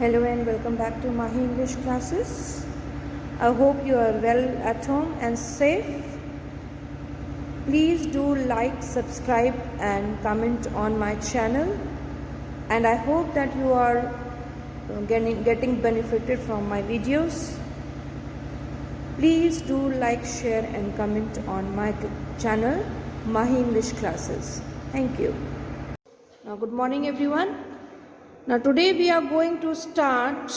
Hello and welcome back to Mahi English classes. I hope you are well at home and safe. Please do like, subscribe and comment on my channel, and I hope that you are getting benefited from my videos. Please do like, share and comment on my channel Mahi English classes. Thank you. Now good morning everyone. Now today we are going to start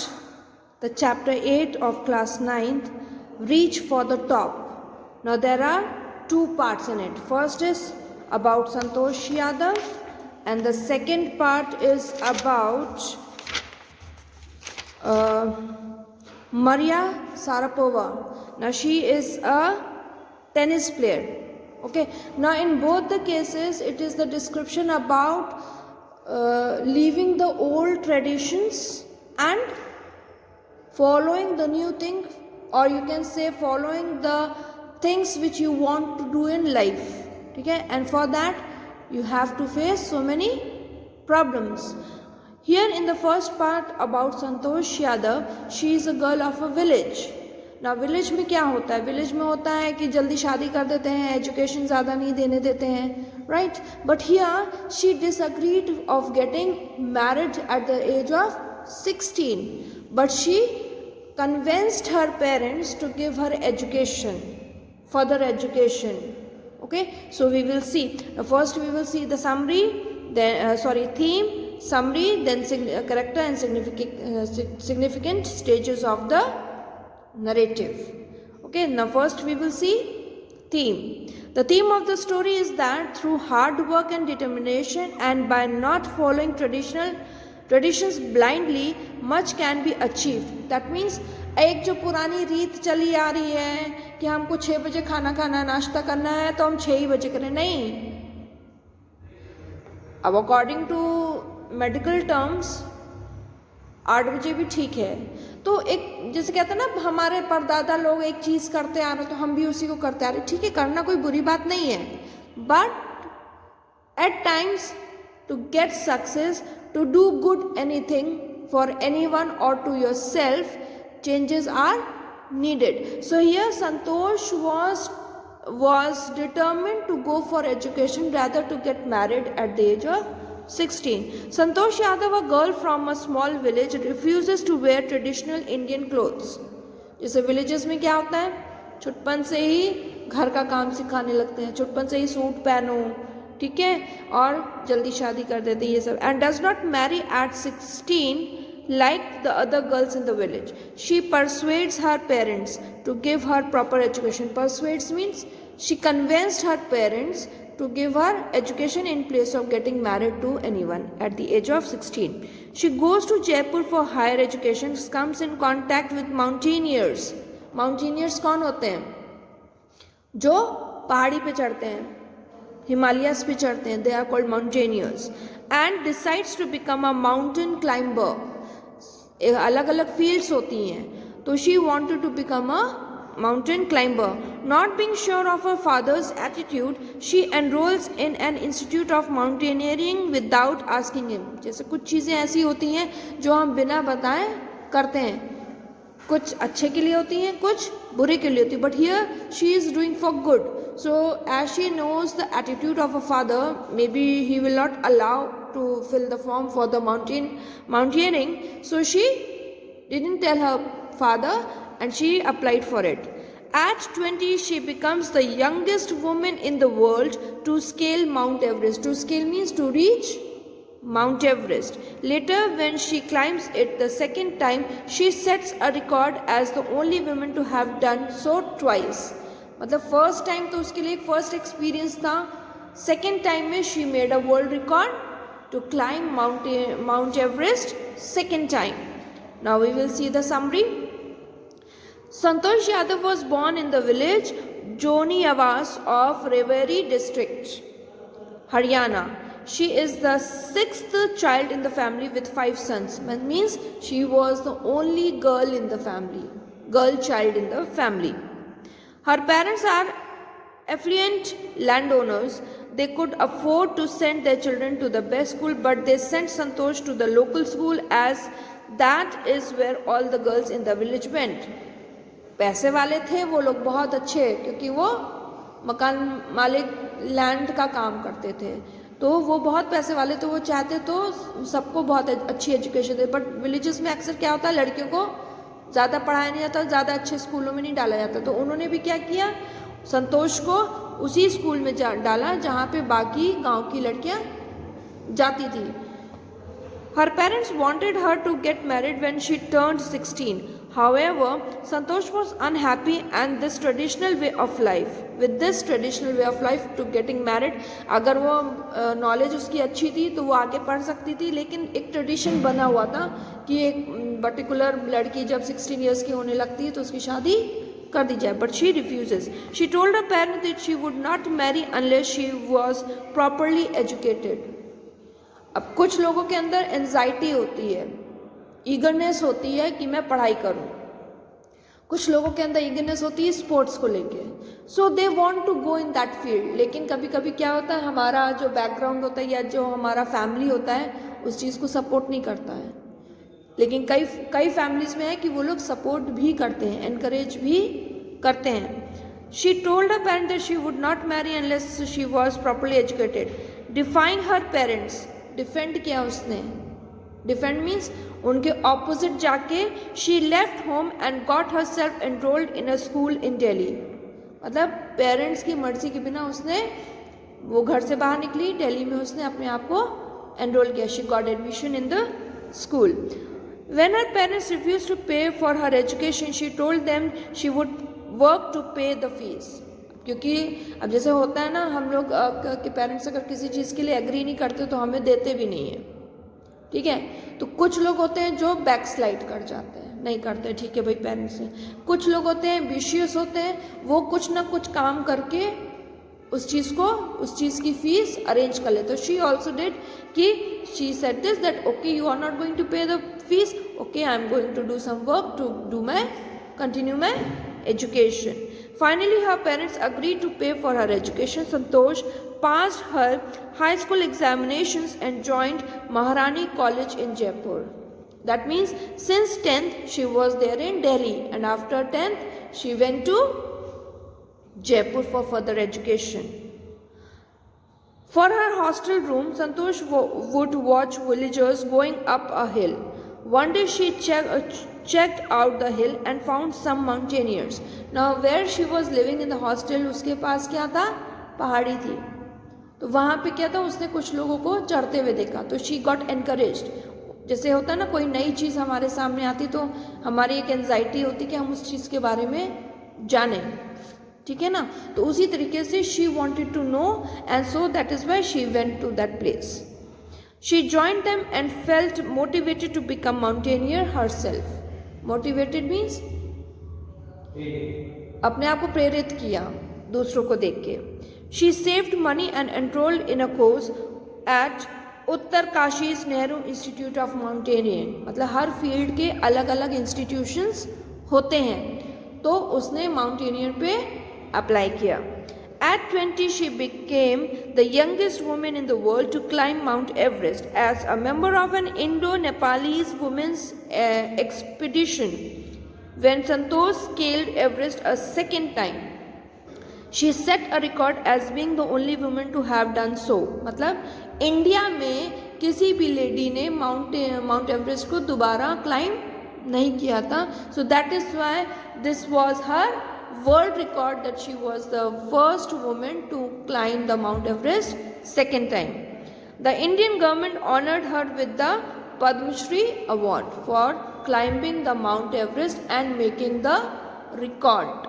the chapter 8 of class 9th, Reach for the Top. Now there are two parts in it. First is about Santosh Yadav and the second part is about Maria Sharapova. Now she is a tennis player. Okay. Now in both the cases it is the description about leaving the old traditions and following the new thing, or you can say following the things which you want to do in life. Okay, and for that you have to face so many problems. Here in the first part about Santosh Yadav, she is a girl of a village. ना village में क्या होता है, village में होता है कि जल्दी शादी कर देते हैं, एजुकेशन ज़्यादा नहीं देने देते हैं, right. But here she disagreed of getting married at the age of 16, but she convinced her parents to give her education, further education. Okay, so we will see. First we will see the summary, then theme, summary, then character and significant stages of the narrative. Okay, now first we will see theme. The theme of the story is that through hard work and determination and by not following traditions blindly, much can be achieved. That means एक जो पुरानी रीत चली आ रही है कि हमको 6 बजे खाना खाना, नाश्ता करना है तो हम 6 ही बजे करें, नहीं. अब अकॉर्डिंग टू मेडिकल टर्म्स 8 बजे भी ठीक है. तो एक जैसे कहते हैं ना, हमारे परदादा लोग एक चीज़ करते आ रहे तो हम भी उसी को करते आ रहे. ठीक है, करना कोई बुरी बात नहीं है, but at times to get success, to do good anything for anyone और to yourself, changes are needed. So here Santosh was determined to go for education rather to get married at the age of 16. Santosh Yadav, a girl from a small village, refuses to wear traditional Indian clothes. जैसे villages में क्या होता है, छुटपन से ही घर का काम सिखाने लगते हैं, छुटपन से ही सूट पहनो, ठीक है, और जल्दी शादी कर देते हैं ये सब. And does not marry at 16 like the other girls in the village. She persuades her parents to give her proper education. Persuades means she convinced her parents to give her education in place of getting married to anyone at the age of 16. She goes to Jaipur for higher education, comes in contact with mountaineers. Mountaineers कौन होते हैं? जो पहाड़ी पे चढ़ते हैं, Himalayas पे चढ़ते हैं. They are called mountaineers. And decides to become a mountain climber. अलग अलग फील्ड्स होती हैं, तो she wanted to become a mountain climber. Not being sure of her father's attitude, she enrolls in an institute of mountaineering without asking him. जैसे कुछ चीज़ें ऐसी होती हैं जो हम बिना बताए करते हैं, कुछ अच्छे के लिए होती हैं, कुछ बुरे के लिए होती है, but here she is doing for good. So as she knows the attitude of her father, maybe he will not allow to fill the form for the mountaineering, so she didn't tell her father and she applied for it. At 20 she becomes the youngest woman in the world to scale Mount Everest. To scale means to reach Mount Everest. Later when she climbs it the second time, she sets a record as the only woman to have done so twice. मतलब first time तो उसके लिए एक first experience था, second time में she made a world record to climb Mount Everest second time. Now we will see the summary. Santosh Yadav was born in the village Joniawas of Rewari district, Haryana. She is the 6th child in the family with 5 sons. That means she was the only girl in the family, girl child in the family. Her parents are affluent landowners. They could afford to send their children to the best school, but they sent Santosh to the local school as that is where all the girls in the village went. पैसे वाले थे वो लोग बहुत अच्छे, क्योंकि वो मकान मालिक लैंड का काम करते थे, तो वो बहुत पैसे वाले, तो वो चाहते तो सबको बहुत अच्छी एजुकेशन दे। बट विलेजेस में अक्सर क्या होता है, लड़कियों को ज़्यादा पढ़ाया नहीं जाता, ज़्यादा अच्छे स्कूलों में नहीं डाला जाता। तो उन्होंने भी क्या किया, संतोष को उसी स्कूल में डाला जहाँ पे बाकी गांव की लड़कियाँ जाती थी। Her parents wanted her to get married when she turned 16. However, Santosh was unhappy and this traditional way of life, with this traditional way of life to getting married, अगर वो नॉलेज उसकी अच्छी थी तो वो आगे पढ़ सकती थी, लेकिन एक ट्रेडिशन बना हुआ था कि एक पर्टिकुलर लड़की जब 16 ईयर्स की होने लगती है तो उसकी शादी कर दी जाए। But she refuses. She told her parents that she would not marry unless she was properly educated. अब कुछ लोगों के अंदर एंजाइटी होती है, ईगरनेस होती है कि मैं पढ़ाई करूं, कुछ लोगों के अंदर ईगरनेस होती है स्पोर्ट्स को लेके, so they want to go in that field. लेकिन कभी कभी क्या होता है, हमारा जो बैकग्राउंड होता है या जो हमारा फैमिली होता है उस चीज़ को सपोर्ट नहीं करता है। लेकिन कई फैमिलीज में है कि वो लोग सपोर्ट भी करते हैं, एनकरेज भी करते हैं। She told her parents that she would not marry unless she was properly educated. Defying her parents, defend किया उसने, डिफेंड मीन्स उनके ऑपोजिट जाके she left home and got her self enrolled in a school इन दिल्ली। मतलब parents की मर्जी के बिना उसने वो घर से बाहर निकली, दिल्ली में उसने अपने आप को एनरोल किया। She got admission in the school. When her parents refuse to pay for her education she told them she would work to pay the fees. क्योंकि अब जैसे होता है ना, हम लोग के पेरेंट्स अगर किसी चीज़ के लिए एग्री नहीं करते तो हमें देते भी नहीं है, ठीक है। तो कुछ लोग होते हैं जो बैक स्लाइड कर जाते हैं, नहीं करते, ठीक है भाई पेरेंट्स से। कुछ लोग होते हैं विशियस होते हैं, वो कुछ ना कुछ काम करके उस चीज़ की फीस अरेंज कर लेते। तो शी ऑल्सो डिड कि she said this that okay you are not going to pay the fees, okay I am going to do some work to do my continue my education. Finally, her parents agreed to pay for her education. Santosh passed her high school examinations and joined Maharani College in Jaipur. That means since 10th she was there in Delhi, and after 10th she went to Jaipur for further education. For her hostel room, Santosh would watch villagers going up a hill. One day she checked out the hill and found some mountaineers. Now where she was living in the hostel, उसके पास क्या था, पहाड़ी थी, तो वहाँ पे क्या था, उसने कुछ लोगों को चढ़ते हुए देखा, तो she got encouraged। जैसे होता है ना, कोई नई चीज़ हमारे सामने आती तो हमारी एक एंजाइटी होती कि हम उस चीज़ के बारे में जानें, ठीक है ना। तो उसी तरीके से she wanted to know and so that is why she went to that place. She joined them and felt motivated to become mountaineer herself. Motivated means अपने आप को प्रेरित किया दूसरों को देख के। She saved money and enrolled in a course at Uttar Kashi Nehru institute of mountaineering. मतलब हर फील्ड के अलग अलग इंस्टीट्यूशंस होते हैं, तो उसने माउंटेनियर पे अप्लाई किया। At 20, she became the youngest woman in the world to climb Mount Everest as a member of an Indo-Nepalese women's expedition. When Santosh scaled Everest a second time, she set a record as being the only woman to have done so. मतलब India में किसी भी lady ने mount Everest को दोबारा climb नहीं किया था। So that is why this was her world record, that she was the first woman to climb the Mount Everest second time. The Indian government honored her with the Padma Shri award for climbing the Mount Everest and making the record.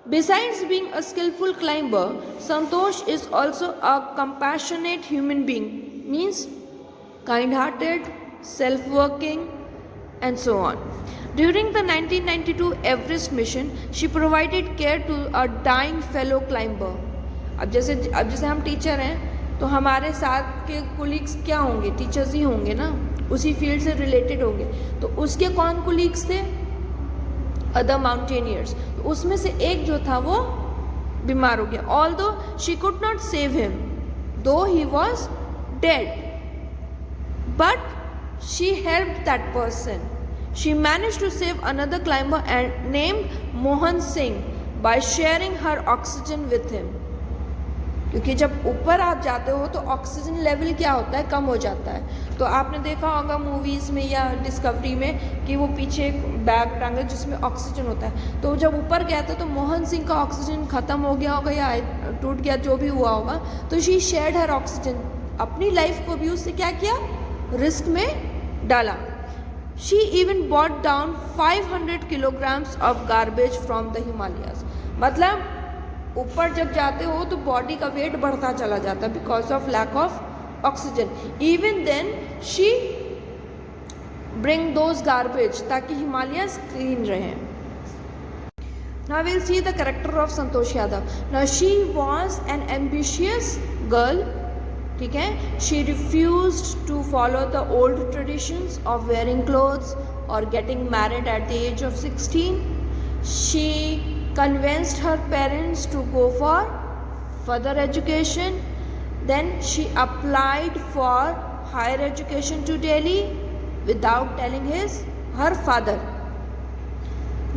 Besides being a skillful climber, Santosh is also a compassionate human being, means kind-hearted, self-working and so on. During the 1992 Everest mission, she provided care to a dying fellow climber. अब जैसे हम teacher हैं तो हमारे साथ के colleagues क्या होंगे, टीचर्स ही होंगे ना, उसी फील्ड से रिलेटेड होंगे। तो उसके कौन कोलीग्स थे, अदर माउंटेनियर्स। तो उसमें से एक जो था वो बीमार हो गया। Although she could not save him, though he was dead, but she helped that person. She managed to save another climber named Mohan Singh by sharing her oxygen with him. क्योंकि जब ऊपर आप जाते हो तो ऑक्सीजन लेवल क्या होता है, कम हो जाता है. तो आपने देखा होगा मूवीज़ में या डिस्कवरी में कि वो पीछे एक बैग टांगे जिसमें ऑक्सीजन होता है. तो जब ऊपर गया था तो मोहन सिंह का ऑक्सीजन ख़त्म हो गया होगा या टूट गया, जो भी हुआ होगा. तो शी शेयर्ड हर ऑक्सीजन, अपनी लाइफ को भी उससे क्या किया, रिस्क में डाला. She even bought down 500 kilograms of garbage from the Himalayas. मतलब ऊपर जब जाते हो तो बॉडी का वेट बढ़ता चला जाता है because of lack of oxygen. Even then she bring those garbage ताकि हिमालयाज क्लीन रहे. Now will see the character of Santosh Yadav. Now she was an ambitious girl. ठीक है, she refused to follow the old traditions of wearing clothes और getting married at the age of 16. She convinced her parents to go for further education. Then she applied for higher education to Delhi without telling her father.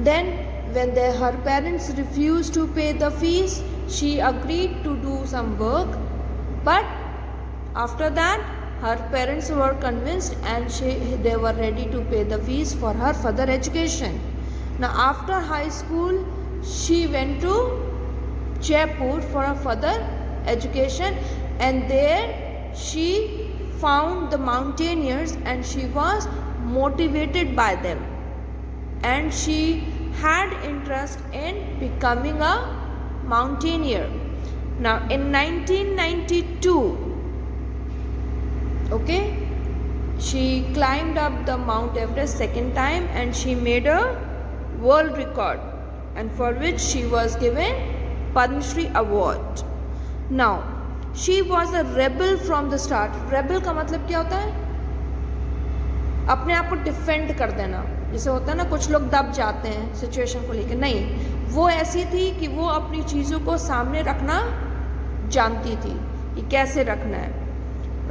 Then when her parents refused to pay the fees, she agreed to do some work. But after that her parents were convinced and they were ready to pay the fees for her further education. Now after high school she went to Jaipur for a further education, and there she found the mountaineers and she was motivated by them, and she had interest in becoming a mountaineer. Now in 1992, okay, she climbed up the Mount Everest second time and she made a world record, and for which she was given Padma Shri award. Now she was a rebel from the start. Rebel का मतलब क्या होता है, अपने आप को defend कर देना. जैसे होता है ना, कुछ लोग दब जाते हैं सिचुएशन को लेकर. नहीं, वो ऐसी थी कि वो अपनी चीज़ों को सामने रखना जानती थी कि कैसे रखना है.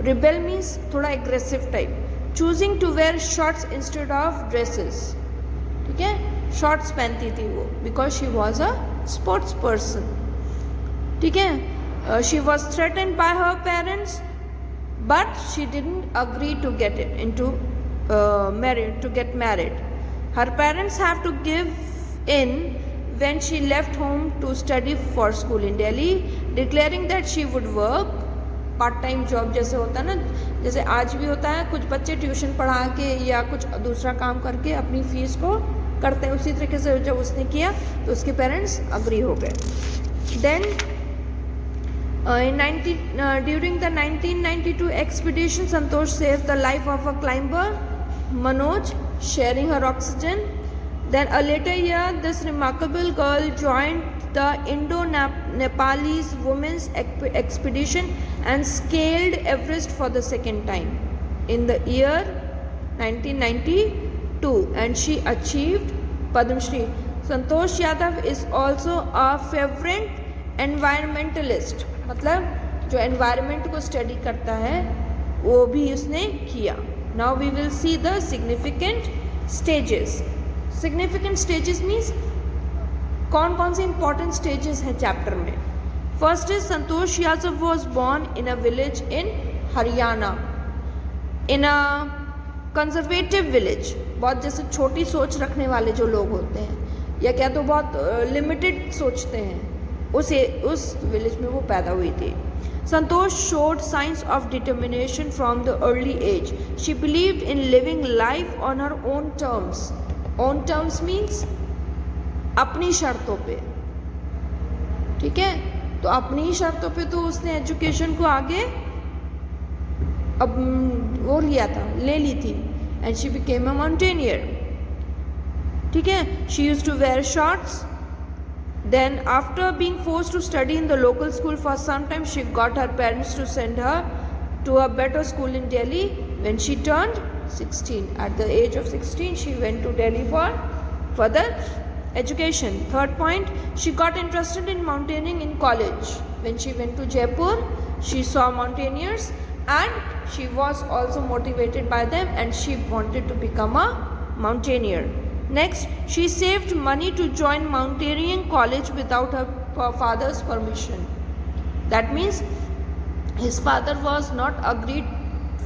रिबेल मीन्स थोड़ा aggressive type. Choosing to wear shorts instead of dresses. ठीक है, शॉर्ट्स पहनती थी वो because she was a sports person. ठीक है, she was threatened by her parents but she didn't agree to get it in to get married. Her parents have to give in when she left home to study for school in Delhi, declaring that she would work part time job. जैसे होता है ना, जैसे आज भी होता है, कुछ बच्चे ट्यूशन पढ़ा के या कुछ दूसरा काम करके अपनी फीस को करते हैं. उसी तरीके से जब उसने किया तो उसके पेरेंट्स अग्री हो गए. Then during the 1992 expedition, Santosh saved the life of a climber, Manoj, sharing her oxygen. Then a later year, this remarkable girl joined the Indo-Nepalese women's expedition and scaled Everest for the second time in the year 1992, and she achieved Padma Shri. Santosh Yadav is also a fervent environmentalist. मतलब जो environment को study करता है वो भी उसने किया. Now we will see the significant stages. Significant stages means कौन कौन से important stages हैं chapter में. First is Santosh Yadav was born in a village in Haryana, in a conservative village. बहुत जैसे छोटी सोच रखने वाले जो लोग होते हैं या क्या तो बहुत लिमिटेड सोचते हैं, उस विलेज में वो पैदा हुई थी. Santosh showed signs of determination from the early age. She believed in living life on her own terms. Own terms means अपनी शर्तों पे. ठीक है, तो अपनी ही शर्तों पे तो उसने एजुकेशन को आगे अब वो लिया था, ले ली थी, and she became a mountaineer. ठीक है, she used to wear shorts. Then after being forced to study in the local school for some time, she got her parents to send her to a better school in Delhi when she turned 16. At the age of 16, she went to Delhi for further education. Third point, she got interested in mountaineering in college. When she went to Jaipur, she saw mountaineers and she was also motivated by them and she wanted to become a mountaineer. Next, she saved money to join mountaineering college without her father's permission. That means his father was not agreed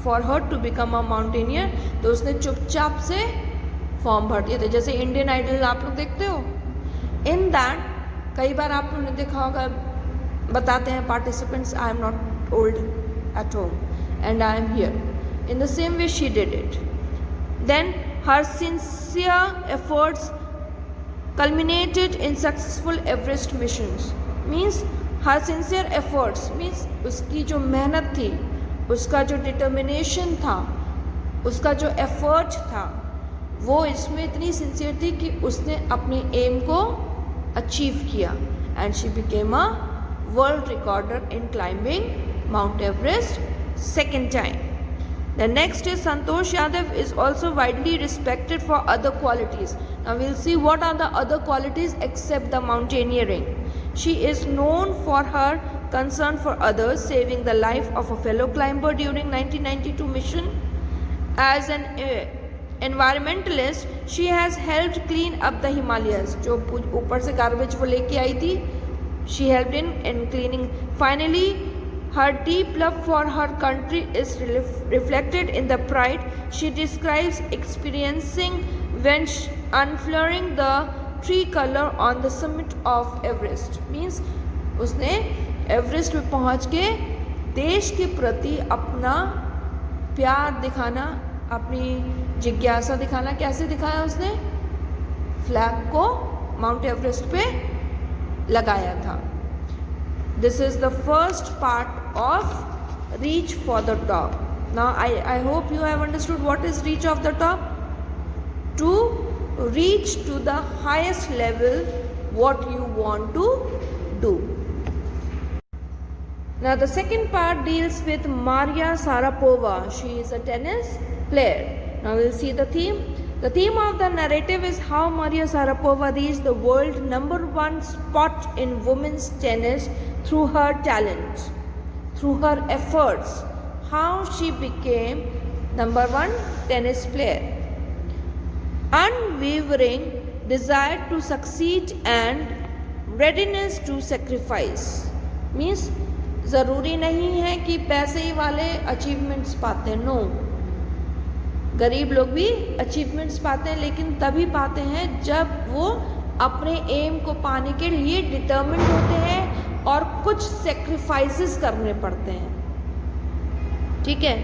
for her to become a mountaineer, तो उसने चुपचाप से form भर दिए थे. जैसे Indian idol आप लोग देखते हो, इन दैट कई बार आप लोगों ने देखा होगा, बताते हैं participants, I am not old at home and I am here. In the same way she did it. Then her sincere efforts culminated in successful Everest missions. Means her sincere efforts means उसकी जो मेहनत थी, उसका जो determination था, उसका जो effort था, वो इसमें इतनी सिंसियर थी कि उसने अपने एम को अचीव किया and she became a world recorder in climbing mount Everest second time. The next is Santosh Yadav is also widely respected for other qualities. Now we'll see what are the other qualities except the mountaineering. She is known for her concern for others, saving the life of a fellow climber during 1992 mission. As an environmentalist, she has helped clean up the Himalayas. जो ऊपर से garbage वो लेके आई थी, she helped in cleaning. Finally, her deep love for her country is reflected in the pride she describes experiencing when unfurling the tricolor on the summit of Everest. Means उसने Everest में पहुंच के देश के प्रति अपना प्यार दिखाना, अपनी जिज्ञासा दिखाना. कैसे दिखाया उसने? फ्लैग को माउंट एवरेस्ट पे लगाया था. This is the first part of reach for the top. Now I hope you have understood what is reach of the top. To reach to the highest level what you want to do. Now the second part deals with Maria Sharapova. She is a tennis player. Now we'll see the theme. The theme of the narrative is how Maria Sharapova reached the world #1 spot in women's tennis through her talent, through her efforts, how she became #1 tennis player. Unwavering desire to succeed and readiness to sacrifice. Means ज़रूरी नहीं है कि पैसे ही वाले achievements पाते हैं. No, गरीब लोग भी अचीवमेंट्स पाते हैं, लेकिन तभी पाते हैं जब वो अपने एम को पाने के लिए डिटर्मिन्ड होते हैं और कुछ सेक्रीफाइसेस करने पड़ते हैं. ठीक है.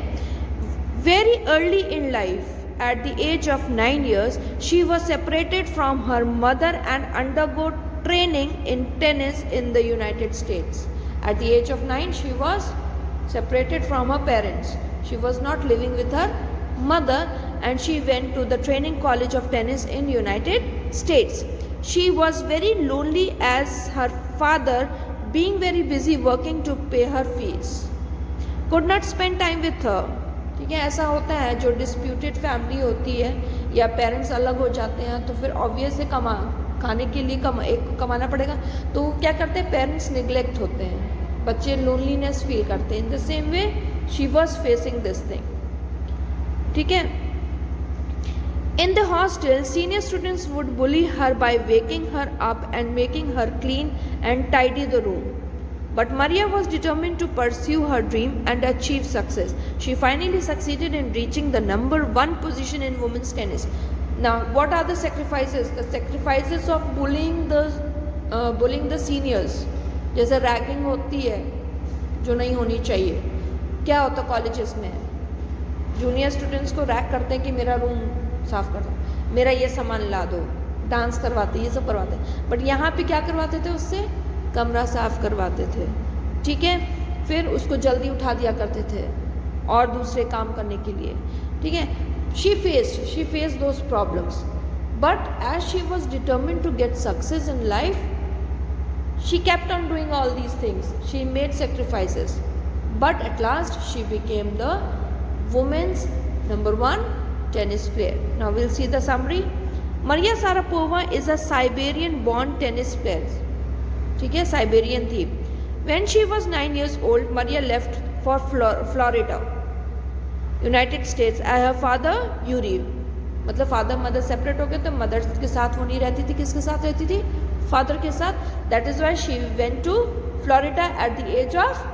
Very early in life, at the age of 9 years, she was separated from her mother and undergo training in tennis in the United States. At the age of 9, she was separated from her parents. She was not living with her mother and she went to the training college of tennis in United States. She was very lonely as her father, being very busy working to pay her fees, could not spend time with her. ठीक है. ऐसा होता है, जो disputed family होती है या parents अलग हो जाते हैं तो फिर ऑब्वियस से खाने के लिए एक को कमाना पड़ेगा, तो क्या करते हैं, पेरेंट्स निगलेक्ट होते हैं, बच्चे लोनलीनेस फील करते हैं. इन the same way she was facing this thing. ठीक है. In the hostel, senior students would bully her by waking her up and making her clean and tidy the room. But Maria was determined to pursue her dream and achieve success. She finally succeeded in reaching the #1 position in women's tennis. Now, what are the sacrifices? The sacrifices of bullying the seniors. जैसे ragging होती है जो नहीं होनी चाहिए. क्या होता colleges में, जूनियर स्टूडेंट्स को रैग करते हैं कि मेरा रूम साफ कर दो, मेरा ये सामान ला दो, डांस करवाते, ये सब करवाते. बट यहाँ पे क्या करवाते थे, उससे कमरा साफ करवाते थे. ठीक है. फिर उसको जल्दी उठा दिया करते थे और दूसरे काम करने के लिए. ठीक है. She faced those problems, but as she was determined to get success in life, she kept on doing all these things. She made sacrifices, but at last she became the women's #1 tennis player. Now we'll see the summary. Maria Sharapova is a Siberian born tennis player. ठीक है, Siberian थी. When she was 9 years old, Maria left for Florida, United States. Her father, Yuri, मतलब father mother separate हो गए, तो mother के साथ वो नहीं रहती थी, किसके साथ रहती थी? फादर के साथ. That is why she went to Florida at the age of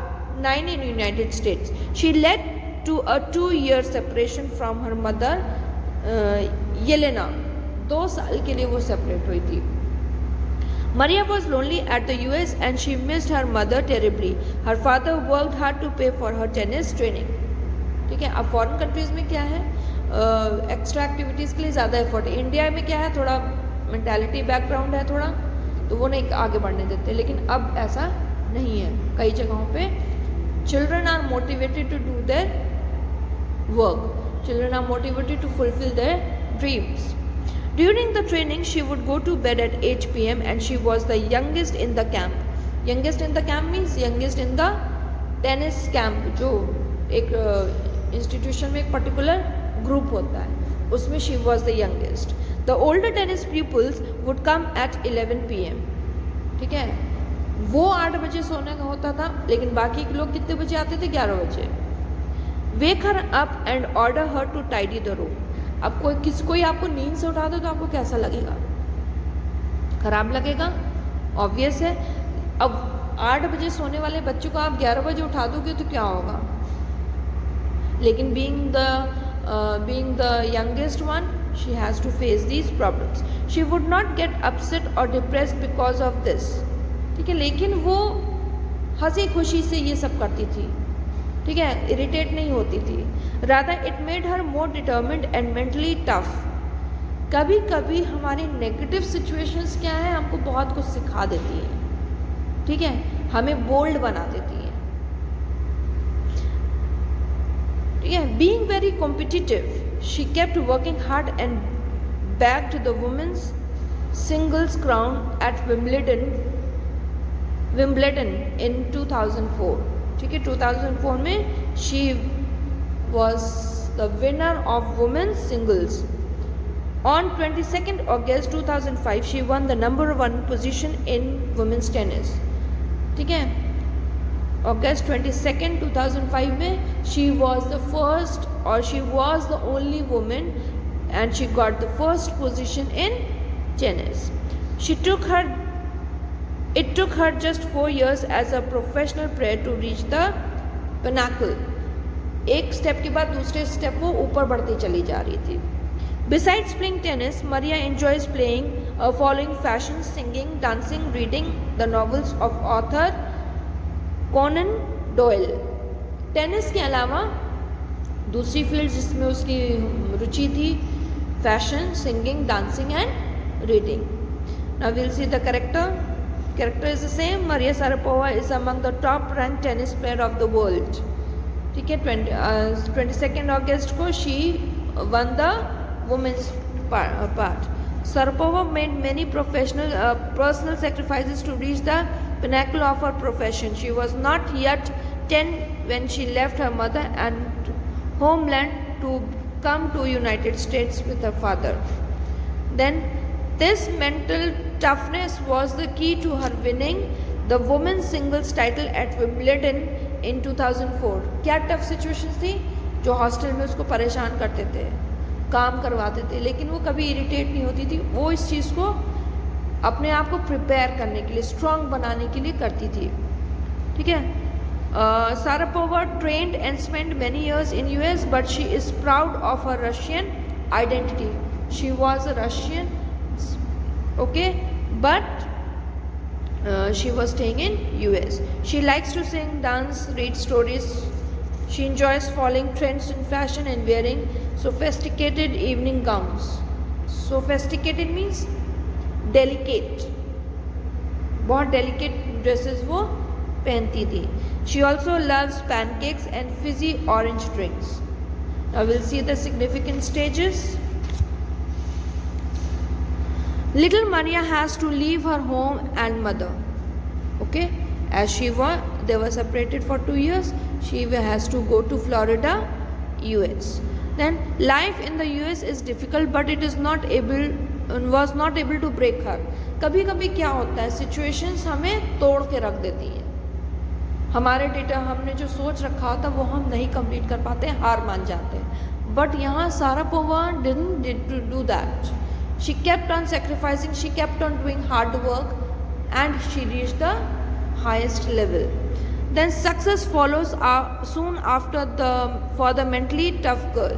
9 in United States. She led to a 2-year separation from her mother, Yelena. 2 साल के लिए वो सेपरेट हुई थी. Maria was lonely at the US and she missed her mother terribly. Her father worked hard to pay for her tennis training. ठीक है. अब foreign countries में क्या है, एक्स्ट्रा एक्टिविटीज़ के लिए ज़्यादा एफर्ट. इंडिया में क्या है, थोड़ा मेंटालिटी बैकग्राउंड है थोड़ा, तो वो नहीं आगे बढ़ने देते. लेकिन अब ऐसा नहीं है. कई जगहों पे children are motivated to do their work. Children are motivated to fulfil their dreams. During the training, she would go to bed at 8 p.m. and she was the youngest in the camp. Youngest in the camp means youngest in the tennis camp. जो एक institution में एक particular group होता है, उसमें she was the youngest. The older tennis pupils would come at 11 p.m. ठीक है. वो 8 बजे सोने का होता था, लेकिन बाकी के लोग कितने बजे आते थे? 11 बजे. Wake her up and order her to tidy the room. अब कोई आपको नींद से उठा दो तो आपको कैसा लगेगा? खराब लगेगा, ऑब्वियस है. अब 8 बजे सोने वाले बच्चों को आप 11 बजे उठा दोगे तो क्या होगा? लेकिन being the youngest one, she has to face these problems. She would not get upset or depressed because of this. ठीक है. लेकिन वो हंसी खुशी से ये सब करती थी. ठीक है. इरिटेट नहीं होती थी. Rather it made her more determined and mentally tough. कभी कभी हमारी नेगेटिव सिचुएशंस क्या है, हमको बहुत कुछ सिखा देती है. ठीक है. हमें बोल्ड बना देती है. ठीक है. Being very competitive, she kept working hard and bagged the women's singles crown at Wimbledon in 2004. ठीक है. 2004 में she was the winner of women's singles. On 22nd August 2005, she won the number 1 position in women's tennis. ठीक है. August 22nd 2005 में she was the first, or she was the only woman, and she got the first position in tennis. It took her just 4 years as a professional player to reach the pinnacle. एक step के बाद दूसरे step वो ऊपर बढ़ती चली जा रही थी. Besides playing tennis, Maria enjoys following fashion, singing, dancing, reading the novels of author Conan Doyle. Tennis के अलावा दूसरी फील्ड जिसमें उसकी रुचि थी, fashion, singing, dancing and reading. Now we'll see the character. Character is the same. Maria Sharapova is among the top ranked tennis player of the world. ठीक है. 22nd August को she won the women's part. Sharapova made many personal sacrifices to reach the pinnacle of her profession. She was not yet 10 when she left her mother and homeland to come to United States with her father. Then this mental toughness was the key to her winning the women's singles title at Wimbledon in 2004. क्या tough situations थी? जो hostel में उसको परेशान करते थे, काम करवाते थे, लेकिन वो कभी इरिटेट नहीं होती थी. वो इस चीज़ को अपने आप को प्रिपेयर करने के लिए, स्ट्रॉन्ग बनाने के लिए करती थी. ठीक है. Sharapova trained and spent many years in US, but she is proud of her Russian identity. She was a Russian, okay, but she was staying in US. She likes to sing, dance, read stories. She enjoys following trends in fashion and wearing sophisticated evening gowns. Sophisticated means delicate. बहुत delicate dresses वो पहनती थी. She also loves pancakes and fizzy orange drinks. Now we'll see the significant stages. Little Maria has to leave her home and mother. Okay, as they were separated for 2 years. She has to go to Florida, US. Then life in the US is difficult, but it was not able to break her. कभी कभी क्या होता है, situations हमें तोड़ के रख देती हैं. हमारे डेटा हमने जो सोच रखा होता वो हम नहीं कंप्लीट कर पाते, हार मान जाते हैं। बट यहाँ Sharapova didn't do that. She kept on sacrificing, she kept on doing hard work, and she reached the highest level. Then success follows soon after for the mentally tough girl.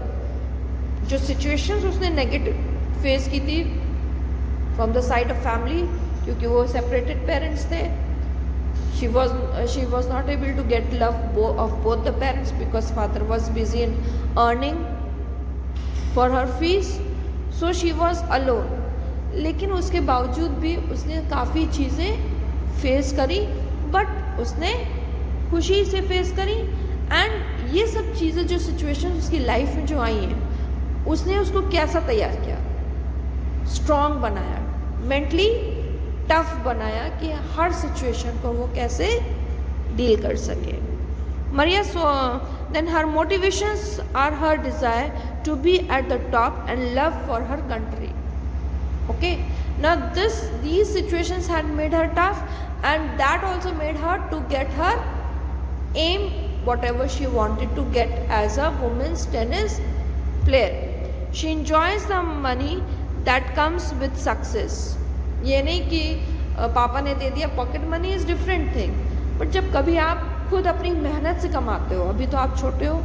जो situations उसने negative face की थी from the side of family, क्योंकि वो separated parents थे. She was not able to get love of both the parents because father was busy in earning for her fees, so she was alone. लेकिन उसके बावजूद भी उसने काफ़ी चीज़ें फेस करी, बट उसने खुशी से फेस करी। एंड ये सब चीज़ें जो सिचुएशन उसकी लाइफ में जो आई हैं, उसने उसको कैसा तैयार किया, स्ट्रॉन्ग बनाया, मेंटली टफ बनाया कि हर सिचुएशन को वो कैसे डील कर सके। Maria then her motivations are her desire to be at the top and love for her country. Okay, now these situations had made her tough, and that also made her to get her aim, whatever she wanted to get as a women's tennis player. She enjoys the money that comes with success. ये नहीं कि पापा ने दे दिया, pocket money is different thing, but जब कभी आप खुद अपनी मेहनत से कमाते हो, अभी तो आप छोटे हो,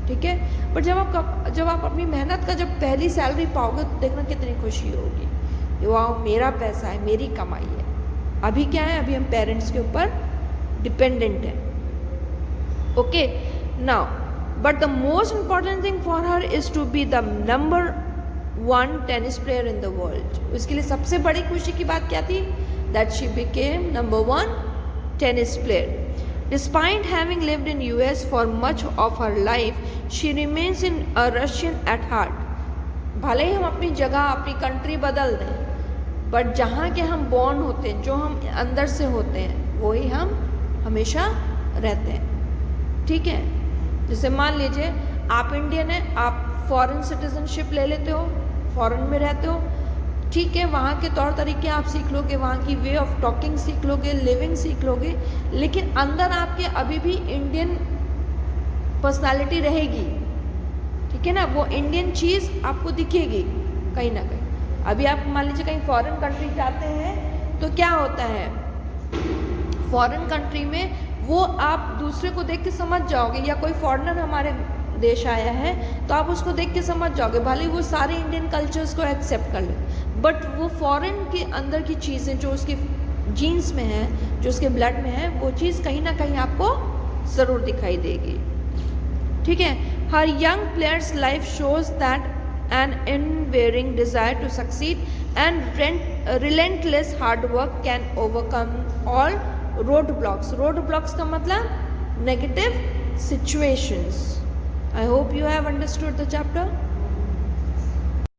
ठीक है, बट जब आप अपनी मेहनत का जब पहली सैलरी पाओगे तो देखना कितनी खुशी होगी, वाह मेरा पैसा है, मेरी कमाई है। अभी क्या है, अभी हम पेरेंट्स के ऊपर डिपेंडेंट हैं। Okay, now but the most important thing for her is to be the number 1 tennis player in the world. उसके लिए सबसे बड़ी खुशी की बात क्या थी? That she became number 1 tennis player. Despite having lived in US for much of her life, she remains in a Russian at heart. भले ही हम अपनी जगह, अपनी कंट्री बदल दें, बट जहाँ के हम बॉर्न होते हैं, जो हम अंदर से होते हैं, वही हम हमेशा रहते हैं। ठीक है, जैसे मान लीजिए आप इंडियन हैं, आप फॉरेन सिटीजनशिप ले लेते हो, फॉरेन में रहते हो, ठीक है, वहाँ के तौर तरीके आप सीख लोगे, वहाँ की वे ऑफ टॉकिंग सीख लोगे, लिविंग सीख लोगे, लेकिन अंदर आपके अभी भी इंडियन पर्सनालिटी रहेगी। ठीक है ना, वो इंडियन चीज़ आपको दिखेगी कहीं ना कहीं। अभी आप मान लीजिए कहीं फॉरेन कंट्री जाते हैं तो क्या होता है, फॉरेन कंट्री में वो आप दूसरे को देख के समझ जाओगे, या कोई फॉरेनर हमारे देश आया है तो आप उसको देख के समझ जाओगे, भले वो सारे इंडियन कल्चर्स को एक्सेप्ट कर ले, बट वो फॉरेन के अंदर की चीज़ें जो उसके जीन्स में है, जो उसके ब्लड में है, वो चीज़ कहीं ना कहीं आपको ज़रूर दिखाई देगी। ठीक है, her young player's life shows that an unwavering desire to succeed and relentless hard work can overcome all road blocks. Road blocks का मतलब negative situations. I hope you have understood the chapter.